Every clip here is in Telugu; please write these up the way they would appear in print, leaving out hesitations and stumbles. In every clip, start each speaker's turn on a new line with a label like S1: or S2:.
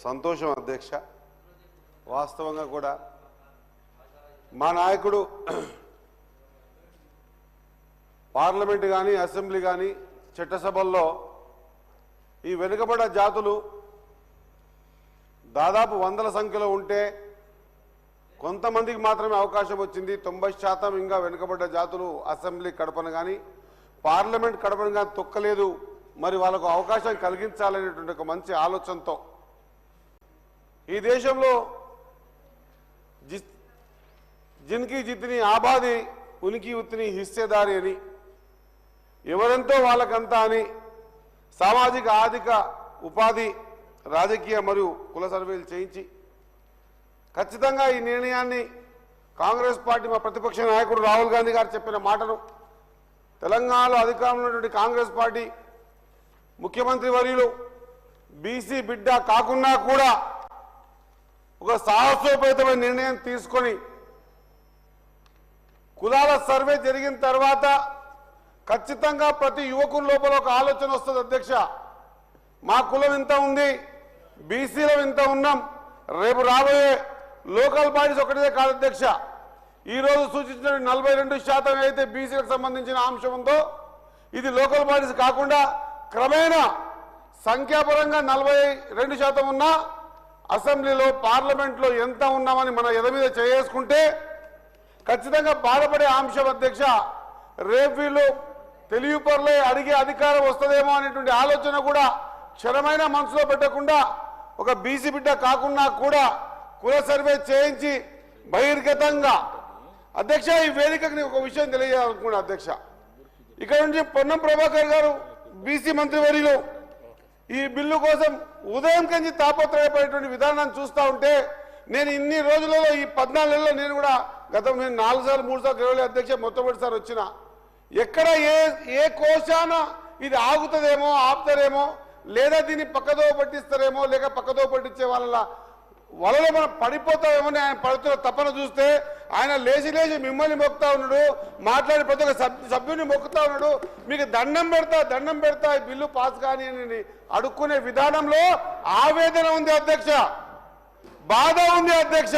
S1: సంతోషం అధ్యక్ష. వాస్తవంగా కూడా మా నాయకుడు పార్లమెంట్ కానీ అసెంబ్లీ కానీ చట్టసభల్లో ఈ వెనుకబడ్డ జాతులు దాదాపు వందల సంఖ్యలో ఉంటే కొంతమందికి మాత్రమే అవకాశం వచ్చింది. 90% ఇంకా వెనుకబడ్డ జాతులు అసెంబ్లీ కడపను కానీ పార్లమెంట్ కడపను కానీ తొక్కలేదు. మరి వాళ్ళకు అవకాశం కలిగించాలనేటువంటి ఒక మంచి ఆలోచనతో ఈ దేశంలో జిన్కి జిత్ని ఆబాది ఉనికి ఉత్తిని హిస్సేదారి అని ఎవరెంతో వాళ్ళకంతా అని సామాజిక ఆర్థిక ఉపాధి రాజకీయ మరియు కుల సర్వేలు చేయించి ఖచ్చితంగా ఈ నిర్ణయాన్ని కాంగ్రెస్ పార్టీ మా ప్రతిపక్ష నాయకుడు రాహుల్ గాంధీ గారు చెప్పిన మాటను తెలంగాణలో అధికారంలో ఉన్నటువంటి కాంగ్రెస్ పార్టీ ముఖ్యమంత్రి వర్యులు బీసీ బిడ్డ కాకున్నా కూడా ఒక సాహసోపేతమైన నిర్ణయం తీసుకొని కులాల సర్వే జరిగిన తర్వాత ఖచ్చితంగా ప్రతి యువకుల లోపల ఒక ఆలోచన వస్తుంది. అధ్యక్ష, మా కులం ఇంత ఉంది, బీసీలో ఇంత ఉన్నాం, రేపు రాబోయే లోకల్ బాడీస్ ఒకటిదే కాదు అధ్యక్ష. ఈరోజు సూచించిన 42% అయితే బీసీలకు సంబంధించిన అంశం ఉందో ఇది లోకల్ బాడీస్ కాకుండా క్రమేణా సంఖ్యాపరంగా 42% ఉన్నా అసెంబ్లీలో పార్లమెంట్లో ఎంత ఉన్నామని మన ఎద మీద చేసుకుంటే ఖచ్చితంగా బాధపడే అంశం అధ్యక్ష. రేపు వీళ్ళు తెలియపరలే అడిగే అధికారం వస్తుందేమో అనేటువంటి ఆలోచన కూడా క్షణమైన మనసులో పెట్టకుండా ఒక బీసీ బిడ్డ కాకుండా కూడా కుల సర్వే చేయించి బహిర్గతంగా అధ్యక్ష ఈ వేదికకి ఒక విషయం తెలియజేయాలనుకున్నా అధ్యక్ష. ఇక్కడ నుంచి పొన్నం ప్రభాకర్ గారు బీసీ మంత్రివర్యులు ఈ బిల్లు కోసం ఉదయం కంచి తాపత్రయపడేటువంటి విధానాన్ని చూస్తూ ఉంటే నేను ఇన్ని రోజులలో ఈ 14 నెలల్లో నేను కూడా గతం నేను 4 సార్లు 3 సార్లు గెలవలే అధ్యక్ష. మొట్టమొదటిసారి వచ్చిన ఎక్కడ ఏ కోశాన ఇది ఆగుతుందేమో ఆపుతారేమో లేదా దీన్ని పక్కదో పట్టిస్తారేమో లేక పక్కదో పట్టించే వలలో మనం పడిపోతామేమో ఆయన పడుతున్న తపన చూస్తే ఆయన లేచి మిమ్మల్ని మొక్కుతా ఉన్నాడు, మాట్లాడి ప్రతి ఒక్క సభ్యుని మొక్కుతా ఉన్నాడు. మీకు దండం పెడతా ఈ బిల్లు పాస్ కానీ అని అడుక్కునే విధానంలో ఆవేదన ఉంది అధ్యక్ష, బాధ ఉంది అధ్యక్ష.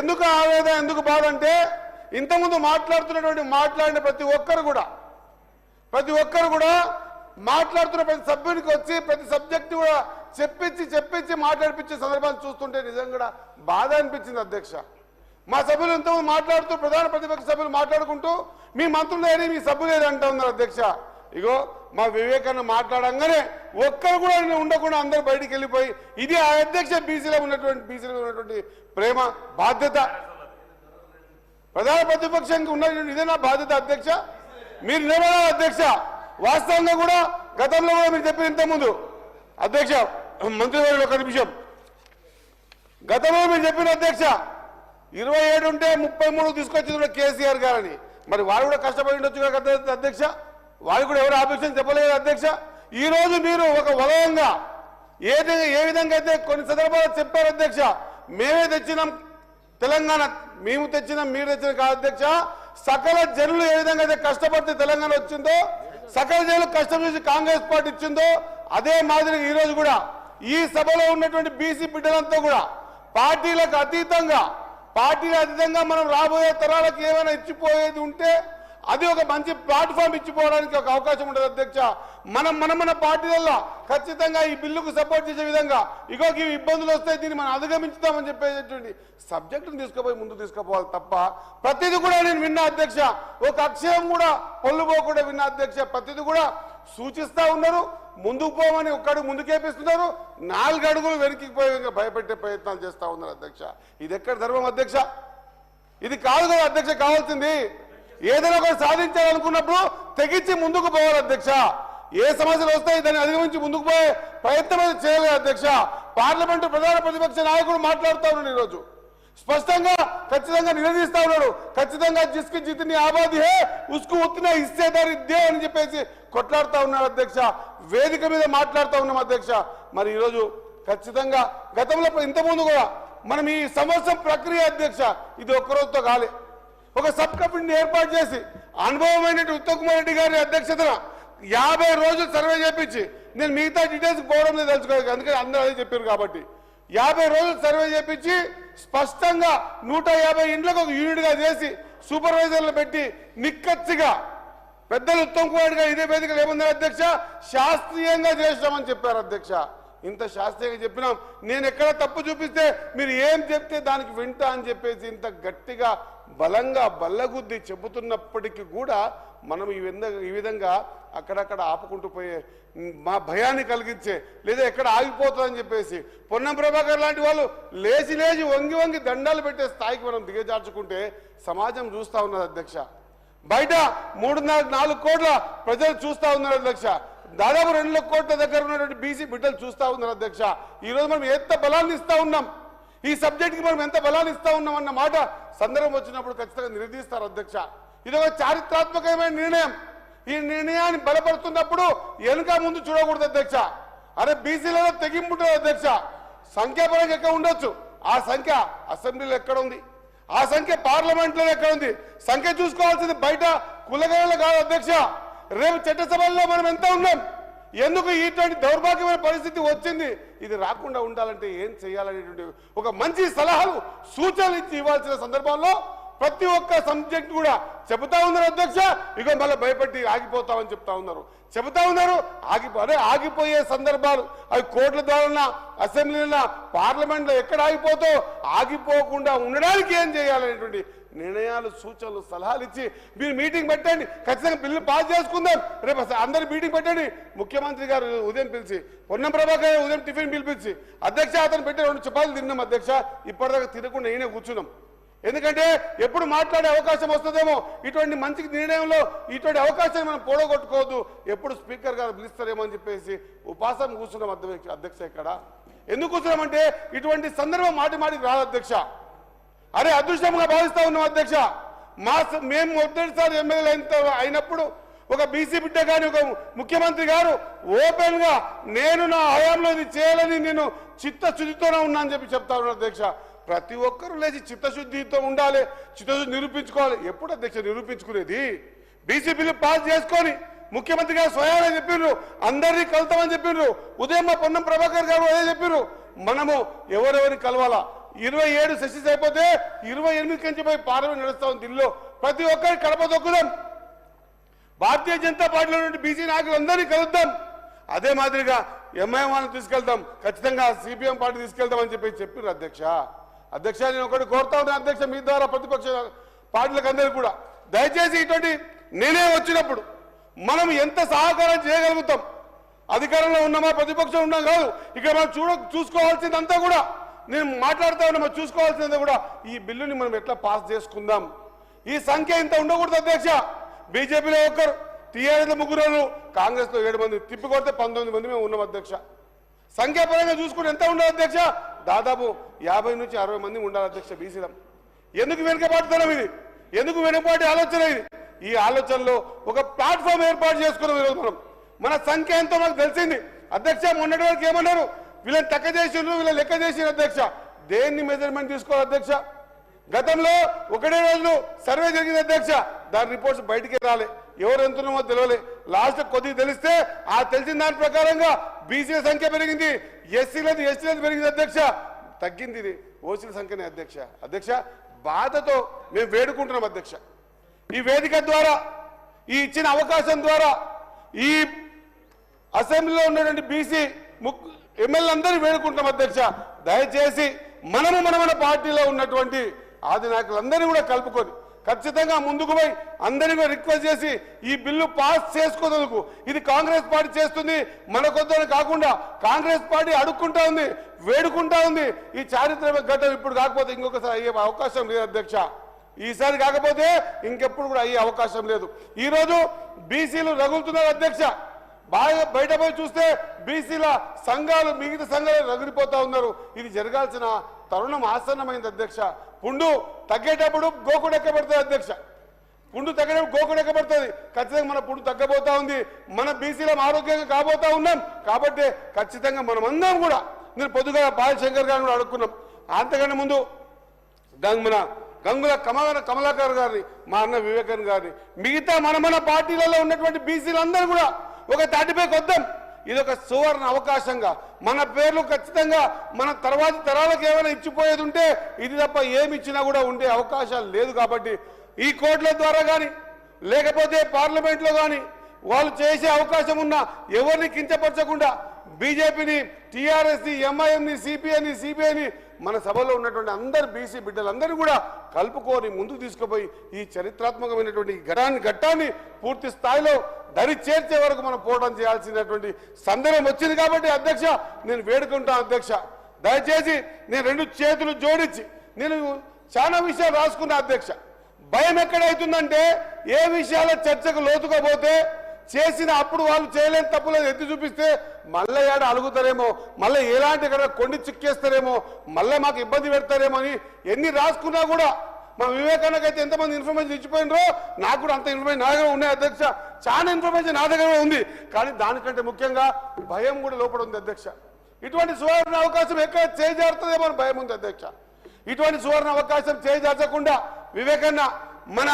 S1: ఎందుకు ఆవేదన ఎందుకు బాధ అంటే ఇంతకుముందు మాట్లాడిన ప్రతి ఒక్కరు కూడా మాట్లాడుతున్న ప్రతి సభ్యునికి వచ్చి ప్రతి సబ్జెక్టు కూడా చెప్పించి మాట్లాడిపించే సందర్భాన్ని చూస్తుంటే నిజంగా బాధ అనిపించింది అధ్యక్ష. మా సభ్యులు ఇంతకుముందు మాట్లాడుతూ ప్రధాన ప్రతిపక్ష సభ్యులు మాట్లాడుకుంటూ మీ మంత్రులు ఏది మీ సభ్యులు ఏది అంటూ ఉన్నారు అధ్యక్ష. ఇగో మా వివేకాన్ని మాట్లాడంగానే ఒక్కరు కూడా ఉండకుండా అందరూ బయటికి వెళ్ళిపోయి ఇది ఆ అధ్యక్ష బీసీలో ఉన్నటువంటి ప్రేమ బాధ్యత ప్రధాన ప్రతిపక్షానికి ఉన్నటువంటి ఇదే నా బాధ్యత అధ్యక్ష. మీరు నిలబడాలి అధ్యక్ష. వాస్తవంగా కూడా గతంలో కూడా మీరు చెప్పిన ఇంతకుముందు అధ్యక్ష మంత్రివర్యులు ఒక నిమిషం గతంలో మీరు చెప్పిన అధ్యక్ష 27 ఉంటే 33 తీసుకొచ్చింది కేసీఆర్ గారని మరి వాడు కూడా కష్టపడి ఉండొచ్చు కదా అధ్యక్ష. వాళ్ళు కూడా ఎవరు ఆపేక్షని చెప్పలేదు అధ్యక్ష. ఈ రోజు మీరు ఒక వలయంగా ఏ విధంగా అయితే కొన్ని సందర్భాలు చెప్పారు అధ్యక్ష. మేమే తెచ్చినాం తెలంగాణ, మేము తెచ్చినాం మీరు తెచ్చిన కాదు అధ్యక్ష. సకల జనులు ఏ విధంగా అయితే కష్టపడితే తెలంగాణ వచ్చిందో సకల జనులు కష్టం చేసి కాంగ్రెస్ పార్టీ ఇచ్చిందో అదే మాదిరిగా ఈ రోజు కూడా ఈ సభలో ఉన్నటువంటి బీసీ బిడ్డలంతా కూడా పార్టీలకు అతీతంగా మనం రాబోయే తరాలకు ఏమైనా ఇచ్చిపోయేది ఉంటే అది ఒక మంచి ప్లాట్ఫామ్ ఇచ్చిపోవడానికి ఒక అవకాశం ఉంటుంది అధ్యక్ష. మన పార్టీలలో ఖచ్చితంగా ఈ బిల్లుకు సపోర్ట్ చేసే విధంగా ఈ ఇబ్బందులు వస్తాయి దీన్ని మనం అధిగమించుతామని చెప్పేటువంటి సబ్జెక్టును తీసుకుపోయి ముందు తీసుకుపోవాలి తప్ప ప్రతిదీ కూడా నేను విన్నా అధ్యక్ష. ఒక అక్షరం కూడా పొల్లుపోకుండా విన్నా అధ్యక్ష. ప్రతిదీ కూడా సూచిస్తా ఉన్నారు, ముందుకు పోమని ఒక్కడుగు ముందుకేపిస్తున్నారు, 4 అడుగులు వెనక్కి పోయి భయపెట్టే ప్రయత్నాలు చేస్తా ఉన్నారు అధ్యక్ష. ఇది ఎక్కడ ధర్మం అధ్యక్ష? ఇది కాదు కదా అధ్యక్ష కావాల్సింది. ఏదైనా ఒకటి సాధించాలనుకున్నప్పుడు తెగించి ముందుకు పోవాలి అధ్యక్ష. ఏ సమస్యలు వస్తాయి దాన్ని అధిగమించి ముందుకు పోయే ప్రయత్నం చేయాలి అధ్యక్ష. పార్లమెంటు ప్రధాన ప్రతిపక్ష నాయకుడు మాట్లాడుతూ ఉన్నాడు ఈరోజు స్పష్టంగా ఖచ్చితంగా నిలదీస్తా ఉన్నాడు. ఖచ్చితంగా జిస్కి జిత్ని ఆబాది హే ఉస్కు ఉత్తిన హిస్సేదారి దే అని చెప్పేసి కొట్లాడుతూ ఉన్నారు అధ్యక్ష. వేదిక మీద మాట్లాడుతూ ఉన్నాం అధ్యక్ష. మరి ఈరోజు ఖచ్చితంగా గతంలో ఇంతకుముందు కూడా మనం ఈ సంవత్సరం ప్రక్రియ అధ్యక్ష ఇది ఒక్కరోజుతో కాలే. ఒక సబ్ కమిటీని ఏర్పాటు చేసి అనుభవమైన ఉత్తమ్ కుమార్ రెడ్డి గారి అధ్యక్షతన 50 రోజులు సర్వే చేపించి నేను మిగతా డీటెయిల్స్ పోవడం లేదు తెలుసుకోవాలి, అందుకని అందరూ అదే చెప్పారు కాబట్టి 50 రోజులు సర్వే చేపించి స్పష్టంగా 150 ఇండ్లకు ఒక యూనిట్గా చేసి సూపర్వైజర్లు పెట్టి నిక్కచ్చిగా పెద్దలు ఉత్తమ్ కుమార్ గారు ఇదే వేదికలు ఏమన్నారు అధ్యక్ష, శాస్త్రీయంగా చేసినామని చెప్పారు అధ్యక్ష. ఇంత శాస్త్రీయంగా చెప్పినాం, నేను ఎక్కడ తప్పు చూపిస్తే మీరు ఏం చెప్తే దానికి వింటా అని చెప్పేసి ఇంత గట్టిగా బలంగా బల్లగుద్ది చెబుతున్నప్పటికీ కూడా మనం ఈ విధంగా అక్కడక్కడ ఆపుకుంటూ పోయే మా భయాన్ని కలిగించే లేదా ఎక్కడ ఆగిపోతుందని చెప్పేసి పొన్నం ప్రభాకర్ లాంటి వాళ్ళు లేచి వంగి వంగి దండాలు పెట్టే స్థాయికి మనం దిగజార్చుకుంటే సమాజం చూస్తూ ఉన్నది అధ్యక్ష. బయట 3.5-4 కోట్ల ప్రజలు చూస్తూ ఉన్నారు అధ్యక్ష. దాదాపు 2 కోట్ల దగ్గర ఉన్నటువంటి బీసీ బిడ్డలు చూస్తూ ఉన్నారు అధ్యక్ష. ఈరోజు మనం ఎంత బలాన్ని ఇస్తా ఉన్నాం, ఈ సబ్జెక్ట్కి మనం ఎంత బలాన్ని ఇస్తా ఉన్నాం అన్న మాట సందర్భం వచ్చినప్పుడు ఖచ్చితంగా నిలదీస్తారు అధ్యక్ష. ఇది ఒక చారిత్రాత్మకమైన నిర్ణయం. ఈ నిర్ణయాన్ని బలపడుతున్నప్పుడు వెనుక ముందు చూడకూడదు అధ్యక్ష. అరే బీసీలలో తెగింపు ఉంటుంది అధ్యక్ష. సంఖ్యాపరంగా ఎక్కడ ఉండొచ్చు, ఆ సంఖ్య అసెంబ్లీలో ఎక్కడ ఉంది, ఆ సంఖ్య పార్లమెంట్లో ఎక్కడ ఉంది, సంఖ్య చూసుకోవాల్సింది బయట కులగణలు కాదు అధ్యక్ష. రేపు చట్టసభల్లో మనం ఎంత ఉన్నాం, ఎందుకు ఇటువంటి దౌర్భాగ్యమైన పరిస్థితి వచ్చింది, ఇది రాకుండా ఉండాలంటే ఏం చేయాలనేటువంటి ఒక మంచి సలహాలు సూచనలు ఇచ్చి ఇవ్వాల్సిన సందర్భంలో ప్రతి ఒక్క సబ్జెక్ట్ కూడా చెబుతా ఉన్నారు అధ్యక్ష. ఇక మళ్ళీ భయపడి ఆగిపోతామని చెప్తా ఉన్నారు, చెబుతా ఉన్నారు. ఆగిపోయే సందర్భాలు అవి కోర్టుల ద్వారా అసెంబ్లీలో పార్లమెంట్లో ఎక్కడ ఆగిపోకుండా ఉండడానికి ఏం చేయాలనేటువంటి నిర్ణయాలు సూచనలు సలహాలు ఇచ్చి మీరు మీటింగ్ పెట్టండి, ఖచ్చితంగా బిల్లు పాస్ చేసుకుందాం. రేపు అందరు మీటింగ్ పెట్టండి. ముఖ్యమంత్రి గారు ఉదయం పిలిచి, పొన్నం ప్రభాకర్ ఉదయం టిఫిన్ పిలిపించి అధ్యక్ష అతను పెట్టి 2 చపాతీలు తిన్నాం అధ్యక్ష. ఇప్పటిదాకా తినకుండా నేనే కూర్చున్నాం. ఎందుకంటే ఎప్పుడు మాట్లాడే అవకాశం వస్తుందేమో, ఇటువంటి మంచి నిర్ణయంలో ఇటువంటి అవకాశాన్ని మనం పోడగొట్టుకోవద్దు, ఎప్పుడు స్పీకర్ గారు పిలుస్తారేమో అని చెప్పేసి ఉపాసం కూర్చున్నాం అధ్యక్ష. ఇక్కడ ఎందుకు కూర్చున్నామంటే ఇటువంటి సందర్భం మాటికి రాదు అధ్యక్ష. అరే అదృష్టంగా భావిస్తా ఉన్నాం అధ్యక్ష. మేము మొదటిసారి ఎమ్మెల్యే అయినప్పుడు ఒక బీసీ బిడ్డ కానీ ఒక ముఖ్యమంత్రి గారు ఓపెన్ గా నేను నా హయాంలో ఇది చేయాలని నేను చిత్తశుద్ధితోనే ఉన్నా అని చెప్తా ఉన్నాను అధ్యక్ష. ప్రతి ఒక్కరూ లేచి చిత్తశుద్ధితో ఉండాలి, చిత్తశుద్ధి నిరూపించుకోవాలి. ఎప్పుడు అధ్యక్ష నిరూపించుకునేది? బీసీ బిల్లు పాస్ చేసుకొని ముఖ్యమంత్రి గారు స్వయాగా చెప్పిండ్రు, అందరినీ కలుతామని చెప్పిండ్రు. ఉదయం మా పొన్నం ప్రభాకర్ గారు అదే చెప్పారు, మనము ఎవరెవరిని కలవాలా. 27 సెషన్స్ అయిపోతే 28 నుంచి పోయి పార్లమెంట్ నడుస్తా ఉంది ఢిల్లీలో. ప్రతి ఒక్కరి కడప దొక్కుదాం, భారతీయ జనతా పార్టీలో బీసీ నాయకులందరినీ కలుద్దాం. అదే మాదిరిగా ఎంఐఎం వాళ్ళని తీసుకెళ్తాం, ఖచ్చితంగా సిపిఎం పార్టీ తీసుకెళ్తామని చెప్పారు అధ్యక్ష. నేను ఒకటి కోరుతా ఉన్నాను అధ్యక్ష, మీ ద్వారా ప్రతిపక్ష పార్టీలకు అందరికీ కూడా దయచేసి ఇటువంటి నేనే వచ్చినప్పుడు మనం ఎంత సహకారం చేయగలుగుతాం, అధికారంలో ఉన్నామా ప్రతిపక్షం ఉన్నాం కాదు, ఇక్కడ మనం చూసుకోవాల్సిందంతా కూడా నేను మాట్లాడుతా ఉన్నా, మనం చూసుకోవాల్సిందంతా కూడా ఈ బిల్లుని మనం ఎట్లా పాస్ చేసుకుందాం. ఈ సంఖ్య ఇంత ఉండకూడదు అధ్యక్ష. బీజేపీలో 1, టీఆర్ఎస్లో 3, కాంగ్రెస్లో 7 మంది, తిప్పికొడితే 19 మంది మేము ఉన్నాం అధ్యక్ష. సంఖ్యాపరంగా చూసుకుంటే ఎంత ఉండాలి అధ్యక్ష? దాదాపు 50 నుంచి 60 మంది ఉండాలి అధ్యక్ష బీసీలో. ఎందుకు వెనుకబాటుతనం ఇది? ఎందుకు వెనుకబాటు ఆలోచన ఇది? ఈ ఆలోచనలో ఒక ప్లాట్ఫామ్ ఏర్పాటు చేసుకున్నాం ఈరోజు మనం. మన సంఖ్య ఎంతో మనకు తెలిసింది అధ్యక్ష. మొన్నటి వరకు ఏమన్నారు, వీళ్ళని తక్క చేసిండ్రు, వీళ్ళని లెక్క చేసిన అధ్యక్ష. దేన్ని మెజర్మెంట్ తీసుకోవాలి అధ్యక్ష? గతంలో 1 రోజులు సర్వే జరిగింది అధ్యక్ష, దాని రిపోర్ట్స్ బయటికి రాలే, ఎవరు ఎంతున్నామో తెలియలే. లాస్ట్ కొద్దిగా తెలిస్తే ఆ తెలిసిన దాని ప్రకారంగా బీసీల సంఖ్య పెరిగింది, ఎస్సీలది పెరిగింది అధ్యక్ష. తగ్గింది ఇది ఓసీల సంఖ్యనే అధ్యక్ష. బాధతో మేము వేడుకుంటున్నాం అధ్యక్ష. ఈ వేదిక ద్వారా, ఈ ఇచ్చిన అవకాశం ద్వారా ఈ అసెంబ్లీలో ఉన్నటువంటి బీసీ ఎమ్మెల్యే అందరూ వేడుకుంటున్నాం అధ్యక్ష. దయచేసి మన పార్టీలో ఉన్నటువంటి ఆది నాయకులందరినీ కూడా కలుపుకొని ఖచ్చితంగా ముందుకు పోయి అందరినీ రిక్వెస్ట్ చేసి ఈ బిల్లు పాస్ చేసుకోదనుకు. ఇది కాంగ్రెస్ పార్టీ చేస్తుంది, మన కొద్దని కాకుండా కాంగ్రెస్ పార్టీ అడుక్కుంటా ఉంది, వేడుకుంటా ఉంది. ఈ చారిత్రక ఘటన ఇప్పుడు కాకపోతే ఇంకొకసారి అయ్యే అవకాశం లేదు అధ్యక్ష. ఈసారి కాకపోతే ఇంకెప్పుడు కూడా అయ్యే అవకాశం లేదు. ఈరోజు బీసీలు రగులుతున్నారు అధ్యక్ష. బాగా బయట పోయి చూస్తే బీసీల సంఘాలు మిగతా సంఘాలు రగిలిపోతా ఉన్నారు. ఇది జరగాల్సిన తరుణం ఆసన్నమైంది అధ్యక్ష. పుండు తగ్గేటప్పుడు గోకుడు ఎక్కబడుతుంది అధ్యక్ష. పుండు తగ్గేటప్పుడు గోకుడు ఎక్కబడుతుంది. ఖచ్చితంగా మన పుండు తగ్గబోతా ఉంది. మన బీసీలం ఆరోగ్యంగా కాబోతా ఉన్నాం. కాబట్టి ఖచ్చితంగా మనమందరం కూడా, నేను పొద్దుగా బాలశంకర్ గారిని కూడా అడుక్కున్నాం, అంతకన్నా ముందు మన గంగుల కమలాకర్ గారిని, మా అన్న వివేకన్ గారిని, మిగతా మన పార్టీలలో ఉన్నటువంటి బీసీలందరూ కూడా ఒక తాటిపైకి వద్దాం. ఇది ఒక సువర్ణ అవకాశంగా మన పేర్లు ఖచ్చితంగా మన తర్వాతి తరాలకు ఏమైనా ఇచ్చిపోయేది ఉంటే ఇది తప్ప ఏమి ఇచ్చినా కూడా ఉండే అవకాశాలు లేదు కాబట్టి ఈ కోర్టుల ద్వారా కానీ లేకపోతే పార్లమెంట్లో కానీ వాళ్ళు చేసే అవకాశం ఉన్నా ఎవరిని కించపరచకుండా బీజేపీని, టీఆర్ఎస్ని, ఎంఐఎంని, సిపిఐని, సిబిఐని మన సభలో ఉన్నటువంటి అందరు బీసీ బిడ్డలందరినీ కూడా కలుపుకొని ముందుకు తీసుకుపోయి ఈ చరిత్రాత్మకమైనటువంటి ఘట్టాన్ని పూర్తి స్థాయిలో దరి చేర్చే వరకు మనం పోరాటం చేయాల్సినటువంటి సందర్భం వచ్చింది కాబట్టి అధ్యక్ష నేను వేడుకుంటాను అధ్యక్ష, దయచేసి నేను రెండు చేతులు జోడించి నేను చాలా విషయాలు రాసుకున్నా అధ్యక్ష. భయం ఎక్కడైతుందంటే ఏ విషయాల చర్చకు లోతుగా పోతే చేసిన అప్పుడు వాళ్ళు చేయలేని తప్పులను ఎత్తి చూపిస్తే మళ్ళీ ఏడ అలుగుతారేమో, మళ్ళీ ఎలాంటి ఇక్కడ కొండి చిక్కేస్తారేమో, మళ్ళీ మాకు ఇబ్బంది పెడతారేమో అని ఎన్ని రాసుకున్నా కూడా మా వివేకానందకైతే ఎంతమంది ఇన్ఫర్మేషన్ ఇచ్చిపోయినరో నాకు కూడా అంత ఇన్ఫర్మేషన్ నా దగ్గర ఉన్నాయి అధ్యక్ష. చాలా ఇన్ఫర్మేషన్ నా దగ్గర ఉంది, కానీ దానికంటే ముఖ్యంగా భయం కూడా లోపల ఉంది అధ్యక్ష. ఇటువంటి సువర్ణ అవకాశం ఎక్కడ చేజారుతుందేమో అని భయం ఉంది అధ్యక్ష. ఇటువంటి సువర్ణ అవకాశం చేజార్చకుండా వివేకన్న మన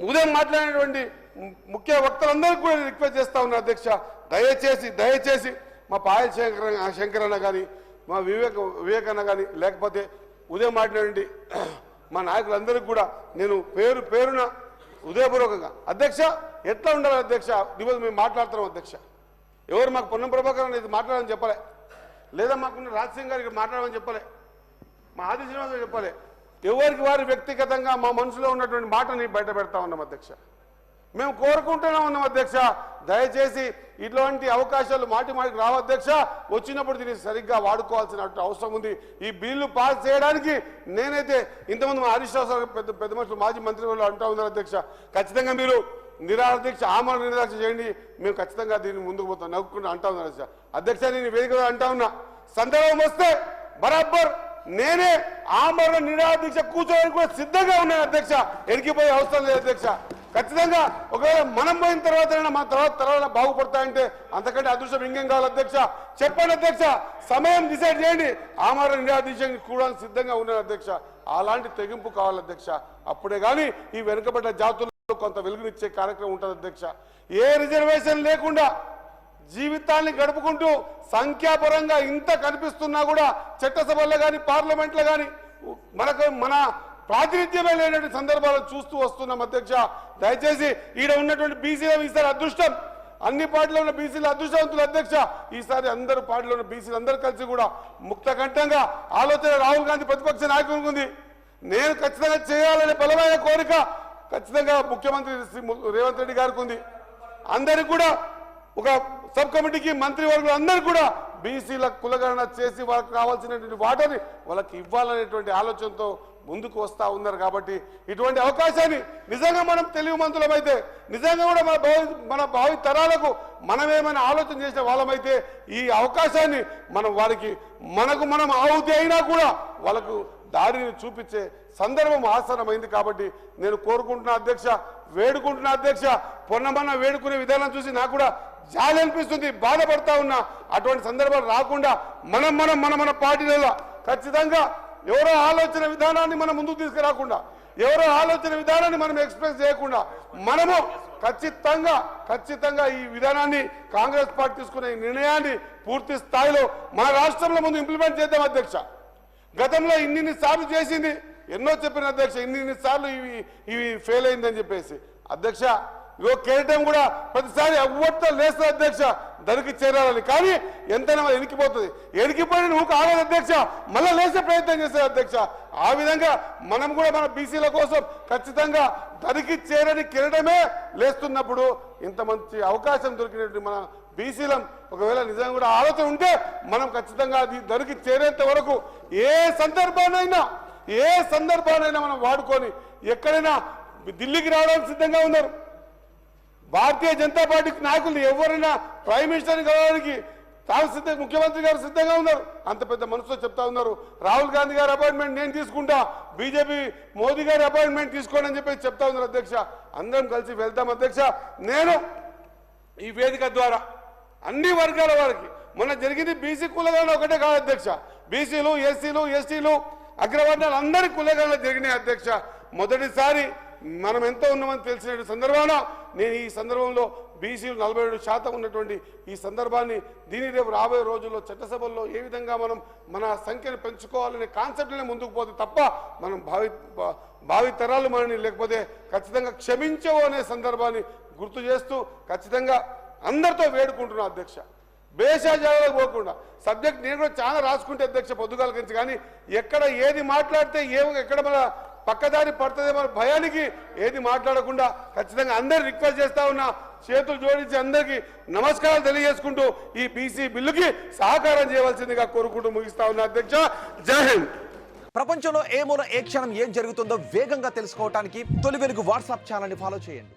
S1: ఉదయం మాట్లాడినటువంటి ముఖ్య వక్తలందరికీ కూడా రిక్వెస్ట్ చేస్తా ఉన్నా అధ్యక్ష, దయచేసి మా పాయల్ శంకరన్న కానీ మా వివేకన్న కానీ లేకపోతే ఉదయం మాట్లాడండి మా నాయకులందరికీ కూడా నేను పేరున ఉదయపూర్వకంగా అధ్యక్ష ఎట్లా ఉండాలి అధ్యక్ష, ఈరోజు మేము మాట్లాడుతున్నాం అధ్యక్ష. ఎవరు మాకు పొన్నం ప్రభాకర్ అనేది మాట్లాడాలని చెప్పలే, లేదా మాకున్న రాజసింగ్ గారికి మాట్లాడమని చెప్పలే, మా ఆది శ్రీనివాస్ చెప్పలే. ఎవరికి వారి వ్యక్తిగతంగా మా మనసులో ఉన్నటువంటి మాటని బయట పెడతా ఉన్నాం అధ్యక్ష. మేము కోరుకుంటూనే ఉన్నాం అధ్యక్ష, దయచేసి ఇట్లాంటి అవకాశాలు మాటికి రావు అధ్యక్ష. వచ్చినప్పుడు దీన్ని సరిగ్గా వాడుకోవాల్సిన అవసరం ఉంది. ఈ బిల్లు పాస్ చేయడానికి నేనైతే ఇంతకుముందు మా హరీష్ రావు పెద్ద మనుషులు మాజీ మంత్రి వాళ్ళు అంటూ ఉన్నారు అధ్యక్ష, ఖచ్చితంగా మీరు నిరాదీక్ష ఆమరణ నిరాదీక్ష చేయండి, మేము ఖచ్చితంగా దీన్ని ముందుకు పోతాం నవ్వుకుంటూ అంటా ఉన్నారు అధ్యక్ష. నేను వేదికగా అంటా ఉన్నా, సందర్భం వస్తే బరాబర్ నేనే ఆమరణ నిరాదీక్ష కూర్చోడానికి కూడా సిద్ధంగా ఉన్నాను అధ్యక్ష. ఎరికిపోయే అవసరం లేదు అధ్యక్ష. ఖచ్చితంగా ఒకవేళ మనం పోయిన తర్వాత మన తర్వాత బాగుపడతాయంటే అంతకంటే అదృష్టం ఇంకేం కావాలి అధ్యక్ష. చెప్పండి అధ్యక్ష, సమయం డిసైడ్ చేయండి. ఆమరణ నిరాదీక్ష కూడా సిద్ధంగా ఉన్నాను అధ్యక్ష. అలాంటి తెగింపు కావాలి అధ్యక్ష. అప్పుడే కానీ ఈ వెనుకబడ్డ జాతుల్లో కొంత వెలుగునిచ్చే కార్యక్రమం ఉంటుంది అధ్యక్ష. ఏ రిజర్వేషన్ లేకుండా జీవితాన్ని గడుపుకుంటూ సంఖ్యాపరంగా ఇంత కనిపిస్తున్నా కూడా చట్టసభల్లో కానీ పార్లమెంట్లో కానీ మన ప్రాతినిధ్యమే లేనటువంటి సందర్భాలను చూస్తూ వస్తున్నాం అధ్యక్ష. దయచేసి ఈడ ఉన్నటువంటి బీసీలు ఈసారి అదృష్టం, అన్ని పార్టీలో ఉన్న బీసీలు అదృష్టవంతులు అధ్యక్ష. ఈసారి అందరూ పార్టీలో ఉన్న బీసీలు అందరూ కలిసి కూడా ముక్తకంఠంగా ఆలోచన రాహుల్ గాంధీ ప్రతిపక్ష నాయకునికి ఉంది. నేను ఖచ్చితంగా చేయాలనే బలమైన కోరిక ఖచ్చితంగా ముఖ్యమంత్రి రేవంత్ రెడ్డి గారికి ఉంది. అందరికి కూడా ఒక సబ్ కమిటీకి మంత్రివర్గులు అందరూ కూడా బీసీల కులగణన చేసి వాళ్ళకి కావాల్సినటువంటి వాటని వాళ్ళకి ఇవ్వాలనేటువంటి ఆలోచనతో ముందుకు వస్తూ ఉన్నారు. కాబట్టి ఇటువంటి అవకాశాన్ని నిజంగా మనం తెలివిమంతులమైతే, నిజంగా కూడా మన భావి తరాలకు మనమేమైనా ఆలోచన చేసిన వాళ్ళమైతే ఈ అవకాశాన్ని మనం వారికి మనం ఆహుతి అయినా కూడా వాళ్ళకు దారిని చూపించే సందర్భం ఆసనమైంది. కాబట్టి నేను కోరుకుంటున్నా అధ్యక్ష, వేడుకుంటున్నా అధ్యక్ష. పొన్నమన్న వేడుకునే విధానం చూసి నాకు కూడా జాలి అనిపిస్తుంది, బాధపడతా ఉన్నా. అటువంటి సందర్భాలు రాకుండా మన పార్టీలలో ఖచ్చితంగా ఎవరో ఆలోచన విధానాన్ని మనం ముందుకు తీసుకురాకుండా, ఎవరో ఆలోచన విధానాన్ని మనం ఎక్స్ప్రెస్ చేయకుండా మనము ఖచ్చితంగా ఈ విధానాన్ని కాంగ్రెస్ పార్టీ తీసుకునే ఈ నిర్ణయాన్ని పూర్తి స్థాయిలో మన రాష్ట్రంలో ముందు ఇంప్లిమెంట్ చేద్దాం అధ్యక్ష. గతంలో ఇన్ని సార్లు చేసింది, ఎన్నో చెప్పిన అధ్యక్ష, ఇన్ని సార్లు ఇవి ఫెయిల్ అయిందని చెప్పేసి అధ్యక్ష. ఇగో కేటం కూడా ప్రతిసారి అవ్వతో లేస్తుంది అధ్యక్ష, దరికి చేరాలని. కానీ ఎంతైనా ఎనికిపోయిన నువ్వు కావాలి అధ్యక్ష, మళ్ళీ లేసే ప్రయత్నం చేస్తారు అధ్యక్ష. ఆ విధంగా మనం కూడా మన బీసీల కోసం ఖచ్చితంగా దరికి చేరని కిరటమే లేస్తున్నప్పుడు ఇంత మంచి అవకాశం దొరికినట్టు మన బీసీలం ఒకవేళ నిజంగా కూడా ఆలోచన ఉంటే మనం ఖచ్చితంగా అది దరికి చేరేంత వరకు ఏ సందర్భానైనా మనం వాడుకొని ఎక్కడైనా ఢిల్లీకి రావడానికి సిద్ధంగా ఉన్నారు. భారతీయ జనతా పార్టీ నాయకులు ఎవరైనా ప్రైమ్ మినిస్టర్ని కలవడానికి ముఖ్యమంత్రి గారు సిద్ధంగా ఉన్నారు. అంత పెద్ద మనసుతో చెప్తా ఉన్నారు. రాహుల్ గాంధీ గారి అపాయింట్మెంట్ నేను తీసుకుంటా, బీజేపీ మోదీ గారి అపాయింట్మెంట్ తీసుకోండి అని చెప్పి చెప్తా ఉన్నారు అధ్యక్ష. అందరం కలిసి వెళ్తాం అధ్యక్ష. నేను ఈ వేదిక ద్వారా అన్ని వర్గాల వారికి, మొన్న జరిగింది బీసీ కులగణన ఒకటే కాదు అధ్యక్ష, బీసీలు, ఎస్సీలు, ఎస్టీలు, అగ్రవర్ణాలు అందరి కులగణన జరిగినాయి అధ్యక్ష. మొదటిసారి మనం ఎంతో ఉన్నామని తెలిసిన సందర్భాన నేను ఈ సందర్భంలో బీసీలు 47% ఉన్నటువంటి ఈ సందర్భాన్ని దీని రేపు రాబోయే రోజుల్లో చట్టసభల్లో ఏ విధంగా మనం మన సంఖ్యను పెంచుకోవాలనే కాన్సెప్ట్లనే ముందుకు పోతే తప్ప మనం భావి తరాలు మనని లేకపోతే ఖచ్చితంగా క్షమించవు అనే సందర్భాన్ని గుర్తు చేస్తూ ఖచ్చితంగా అందరితో వేడుకుంటున్నాం అధ్యక్ష, బేషాజాలకు పోకుండా. సబ్జెక్ట్ నేను కూడా చాలా రాసుకుంటే అధ్యక్ష పొద్దుగాల నుంచి, కానీ ఎక్కడ ఏది మాట్లాడితే ఎక్కడ మన పక్కదారి పడుతుంది మన భయానికి ఏది మాట్లాడకుండా ఖచ్చితంగా అందరు రిక్వెస్ట్ చేస్తా ఉన్నా, చేతులు జోడించి అందరికీ నమస్కారాలు తెలియజేసుకుంటూ ఈ బీసీ బిల్లుకి సహకారం చేయవలసిందిగా కోరుకుంటూ ముగిస్తా ఉన్నా అధ్యక్ష. జై హింద్.
S2: ప్రపంచంలో ఏ మూల ఏ క్షణం ఏం జరుగుతుందో వేగంగా తెలుసుకోవడానికి తొలి వెలుగు వాట్సాప్ ఛానల్ని ఫాలో చేయండి.